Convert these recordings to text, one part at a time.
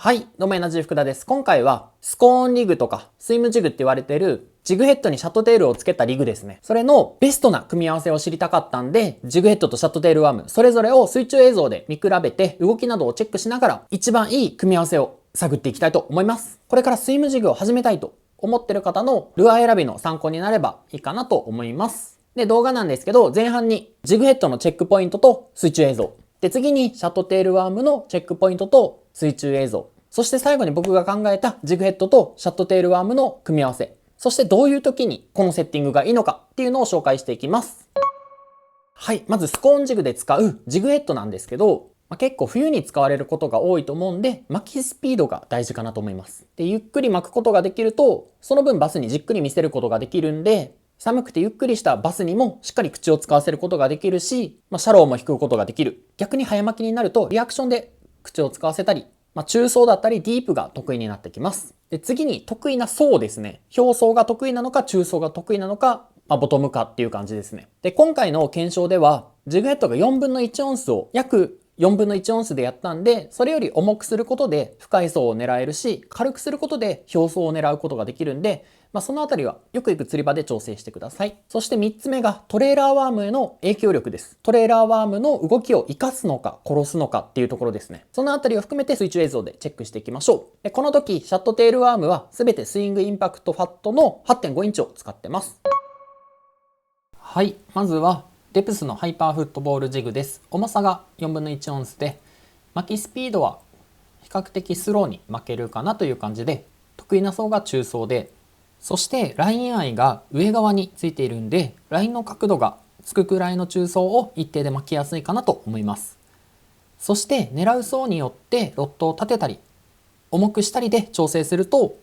はい、どうもエナジー福田です。今回はスコーンリグとかスイムジグって言われているジグヘッドにシャットテールをつけたリグですね。それのベストな組み合わせを知りたかったんで、ジグヘッドとシャットテールワーム、それぞれを水中映像で見比べて動きなどをチェックしながら一番いい組み合わせを探っていきたいと思います。これからスイムジグを始めたいと思ってる方のルアー選びの参考になればいいかなと思います。で、動画なんですけど、前半にジグヘッドのチェックポイントと水中映像。で、次にシャットテールワームのチェックポイントと水中映像。そして最後に僕が考えたジグヘッドとシャットテールワームの組み合わせ。そしてどういう時にこのセッティングがいいのかっていうのを紹介していきます。はい。まずスコーンジグで使うジグヘッドなんですけど、結構冬に使われることが多いと思うんで、巻きスピードが大事かなと思います。で、ゆっくり巻くことができると、その分バスにじっくり見せることができるんで、寒くてゆっくりしたバスにもしっかり口を使わせることができるし、シャローも引くことができる。逆に早巻きになるとリアクションで口を使わせたり、中層だったりディープが得意になってきます。で、次に得意な層ですね。表層が得意なのか中層が得意なのか、ボトムかっていう感じですね。で、今回の検証では、ジグヘッドが4分の1オンスを約4分の1オンスでやったんで、それより重くすることで深い層を狙えるし、軽くすることで表層を狙うことができるんで、そのあたりはよく行く釣り場で調整してください。そして3つ目がトレーラーワームへの影響力です。トレーラーワームの動きを活かすのか殺すのかっていうところですね。そのあたりを含めて水中映像でチェックしていきましょう。で、この時、シャットテールワームは全てスイングインパクトファットの 8.5 インチを使ってます。はい、まずはデプスのハイパーフットボールジグです。重さが4分の1オンスで、巻きスピードは比較的スローに巻けるかなという感じで、得意な層が中層で、そしてラインアイが上側についているんで、ラインの角度がつくくらいの中層を一定で巻きやすいかなと思います。そして狙う層によってロッドを立てたり、重くしたりで調整すると、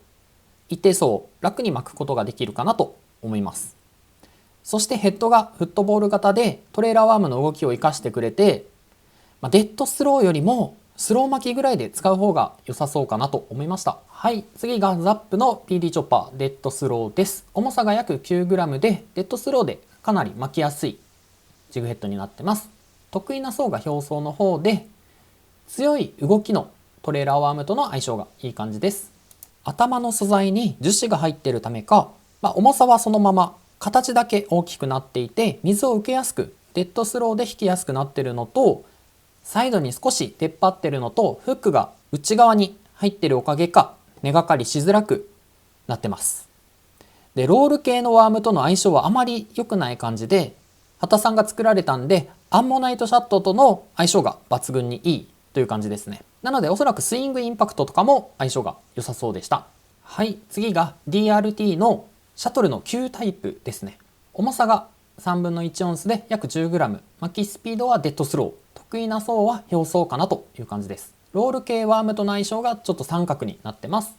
一定層を楽に巻くことができるかなと思います。そしてヘッドがフットボール型でトレーラーワームの動きを生かしてくれて、デッドスローよりもスロー巻きぐらいで使う方が良さそうかなと思いました。はい、次がザップの PD チョッパーデッドスローです。重さが約 9g でデッドスローでかなり巻きやすいジグヘッドになってます。得意な層が表層の方で、強い動きのトレーラーワームとの相性がいい感じです。頭の素材に樹脂が入っているためか、重さはそのまま形だけ大きくなっていて、水を受けやすくデッドスローで引きやすくなっているのと、サイドに少し出っ張ってるのとフックが内側に入ってるおかげか根がかりしづらくなってます。で、ロール系のワームとの相性はあまり良くない感じで、畑さんが作られたんでアンモナイトシャットとの相性が抜群にいいという感じですね。なのでおそらくスイングインパクトとかも相性が良さそうでした。はい、次が DRT のシャトルの旧タイプですね。重さが3分の1オンスで約 10g、巻きスピードはデッドスロー、得意な層は表層かなという感じです。ロール系ワームとの相性がちょっと三角になってます。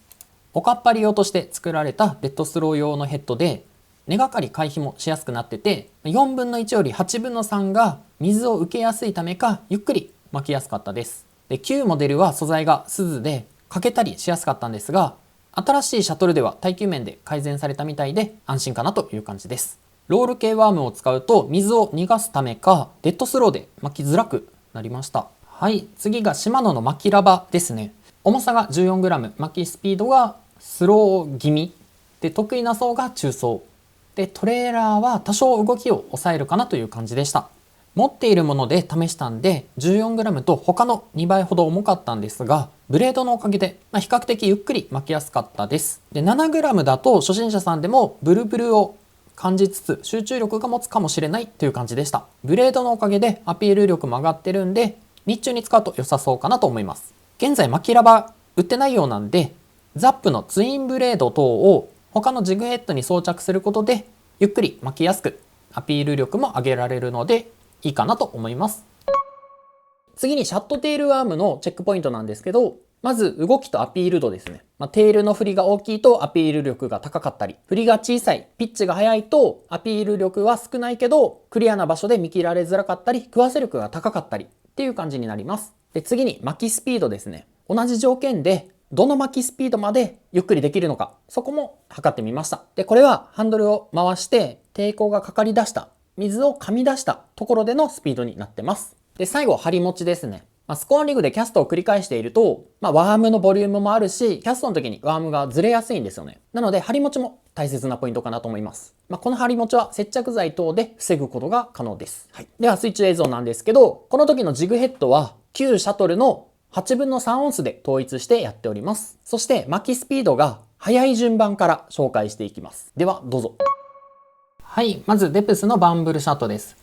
おかっぱり用として作られたデッドスロー用のヘッドで、根がかり回避もしやすくなってて、4分の1より8分の3が水を受けやすいためか、ゆっくり巻きやすかったです。で、旧モデルは素材が錫で欠けたりしやすかったんですが、新しいシャトルでは耐久面で改善されたみたいで安心かなという感じです。ロール系ワームを使うと水を逃がすためかデッドスローで巻きづらくなりました。はい、次がシマノの巻きラバですね。重さが 14g、巻きスピードがスロー気味で、得意な層が中層で、トレーラーは多少動きを抑えるかなという感じでした。持っているもので試したんで 14g と他の2倍ほど重かったんですが、ブレードのおかげで比較的ゆっくり巻きやすかったです。で、7g だと初心者さんでもブルブルを感じつつ集中力が持つかもしれないという感じでした。ブレードのおかげでアピール力も上がってるんで、日中に使うと良さそうかなと思います。現在巻きラバ売ってないようなんで、ザップのツインブレード等を他のジグヘッドに装着することでゆっくり巻きやすくアピール力も上げられるのでいいかなと思います。次にシャットテールワームのチェックポイントなんですけど、まず動きとアピール度ですね。テールの振りが大きいとアピール力が高かったり、振りが小さい、ピッチが速いとアピール力は少ないけどクリアな場所で見切られづらかったり、食わせ力が高かったりっていう感じになります。で、次に巻きスピードですね。同じ条件でどの巻きスピードまでゆっくりできるのか、そこも測ってみました。で、これはハンドルを回して抵抗がかかり出した、水を噛み出したところでのスピードになってます。で、最後、張り持ちですね。スコーンリグでキャストを繰り返していると、ワームのボリュームもあるし、キャストの時にワームがずれやすいんですよね。なので、張り持ちも大切なポイントかなと思います。この張り持ちは接着剤等で防ぐことが可能です。はい。では、スイッチ映像なんですけど、この時のジグヘッドは、旧シャトルの8分の3オンスで統一してやっております。そして、巻きスピードが速い順番から紹介していきます。では、どうぞ。はい。まず、デプスのバンブルシャトです。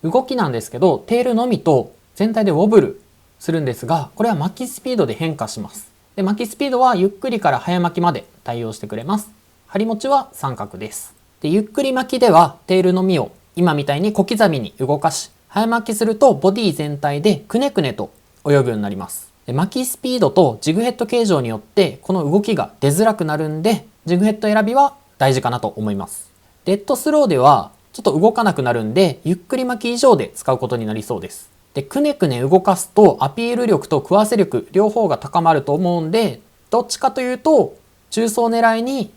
動きなんですけど、テールのみと全体でウォブルするんですが、これは巻きスピードで変化します。で、巻きスピードはゆっくりから早巻きまで対応してくれます。張り持ちは三角です。で、ゆっくり巻きではテールのみを今みたいに小刻みに動かし、早巻きするとボディ全体でくねくねと泳ぐようになります。で、巻きスピードとジグヘッド形状によってこの動きが出づらくなるんで、ジグヘッド選びは大事かなと思います。デッドスローではちょっと動かなくなるんで、ゆっくり巻き以上で使うことになりそうです。で、くねくね動かすとアピール力と食わせ力両方が高まると思うんで、どっちかというと中層狙いに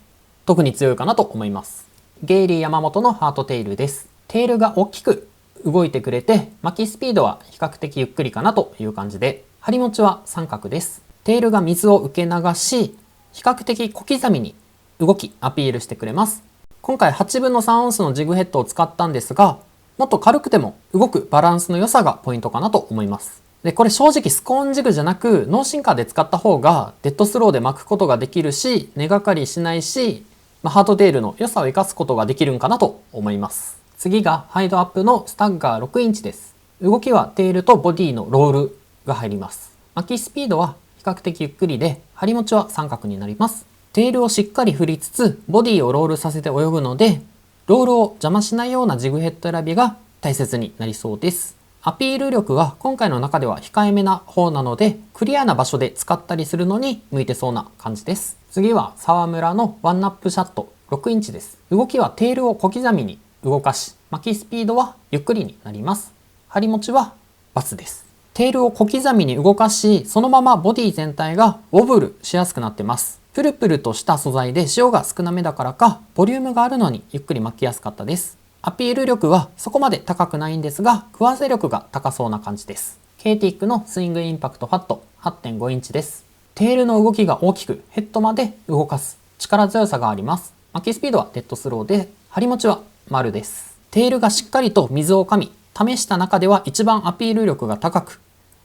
特に強いかなと思います。ゲイリー山本のハートテイルです。テールが大きく動いてくれて、巻きスピードは比較的ゆっくりかなという感じで、張り持ちは三角です。テールが水を受け流し、比較的小刻みに動きアピールしてくれます。今回8分の3オンスのジグヘッドを使ったんですが、もっと軽くても動くバランスの良さがポイントかなと思います。で、これ正直スコーンジグじゃなくノーシンカーで使った方がデッドスローで巻くことができるし、根がかりしないし、ハートテールの良さを生かすことができるんかなと思います。次がハイドアップのスタッガー6インチです。動きはテールとボディのロールが入ります。巻きスピードは比較的ゆっくりで、張り持ちは三角になります。テールをしっかり振りつつ、ボディをロールさせて泳ぐので、ロールを邪魔しないようなジグヘッド選びが大切になりそうです。アピール力は今回の中では控えめな方なので、クリアな場所で使ったりするのに向いてそうな感じです。次は沢村のワンナップシャット6インチです。動きはテールを小刻みに動かし、巻きスピードはゆっくりになります。張り持ちは×です。テールを小刻みに動かし、そのままボディ全体がウォブルしやすくなってます。プルプルとした素材で塩が少なめだからか、ボリュームがあるのにゆっくり巻きやすかったです。アピール力はそこまで高くないんですが、食わせ力が高そうな感じです。ケイティックのスイングインパクトファット 8.5 インチです。テールの動きが大きくヘッドまで動かす力強さがあります。巻きスピードはデッドスローで、張り持ちは丸です。テールがしっかりと水を噛み、試した中では一番アピール力が高く、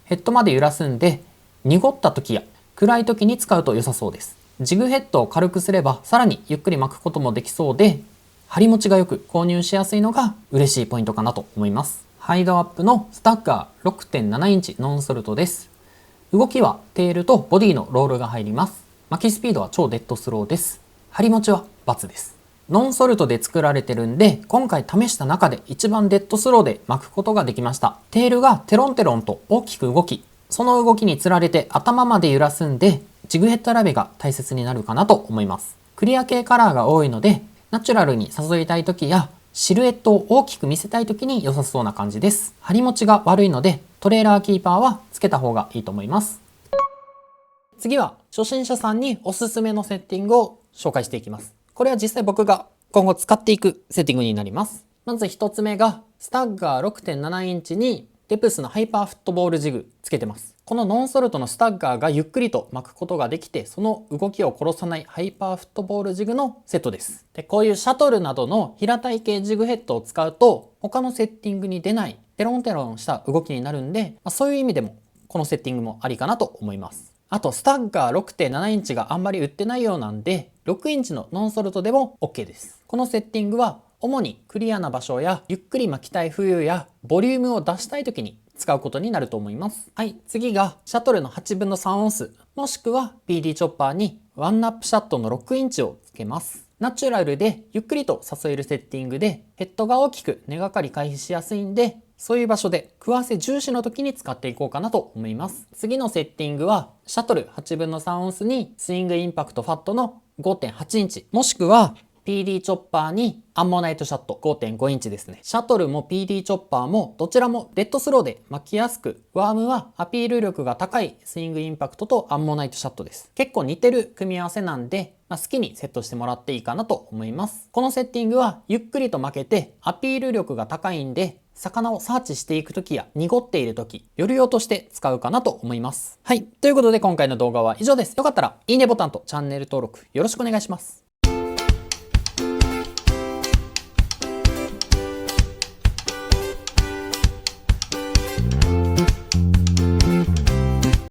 ヘッドまで揺らすんで、濁った時や暗い時に使うと良さそうです。ジグヘッドを軽くすればさらにゆっくり巻くこともできそうで、張り持ちがよく購入しやすいのが嬉しいポイントかなと思います。ハイドアップのスタッガー 6.7 インチノンソルトです。動きはテールとボディのロールが入ります。巻きスピードは超デッドスローです。張り持ちは×です。ノンソルトで作られてるんで、今回試した中で一番デッドスローで巻くことができました。テールがテロンテロンと大きく動き、その動きにつられて頭まで揺らすんで、ジグヘッド選びが大切になるかなと思います。クリア系カラーが多いので、ナチュラルに誘いたい時やシルエットを大きく見せたい時に良さそうな感じです。張り持ちが悪いので、トレーラーキーパーはつけた方がいいと思います。次は初心者さんにおすすめのセッティングを紹介していきます。これは実際僕が今後使っていくセッティングになります。まず一つ目がスタッガー 6.7 インチにデプスのハイパーフットボールジグつけてます。このノンソルトのスタッガーがゆっくりと巻くことができて、その動きを殺さないハイパーフットボールジグのセットです。で、こういうシャトルなどの平たい系ジグヘッドを使うと、他のセッティングに出ないテロンテロンした動きになるんで、そういう意味でもこのセッティングもありかなと思います。あと、スタッガー 6.7 インチがあんまり売ってないようなんで、6インチのノンソルトでも OK です。このセッティングは主にクリアな場所やゆっくり巻きたい冬やボリュームを出したい時に使うことになると思います。はい、次がシャトルの8分の3オンス、もしくは PD チョッパーにワンナップシャットの6インチをつけます。ナチュラルでゆっくりと誘えるセッティングで、ヘッドが大きく根がかり回避しやすいんで、そういう場所で食わせ重視の時に使っていこうかなと思います。次のセッティングはシャトル8分の3オンスにスイングインパクトファットの 5.8 インチ、もしくはPD チョッパーにアンモナイトシャット 5.5 インチですね。シャトルも PD チョッパーもどちらもデッドスローで巻きやすく、ワームはアピール力が高いスイングインパクトとアンモナイトシャットです。結構似てる組み合わせなんで、好きにセットしてもらっていいかなと思います。このセッティングはゆっくりと巻けてアピール力が高いんで、魚をサーチしていくときや濁っているとき、夜用として使うかなと思います。はい。ということで今回の動画は以上です。よかったらいいねボタンとチャンネル登録よろしくお願いします。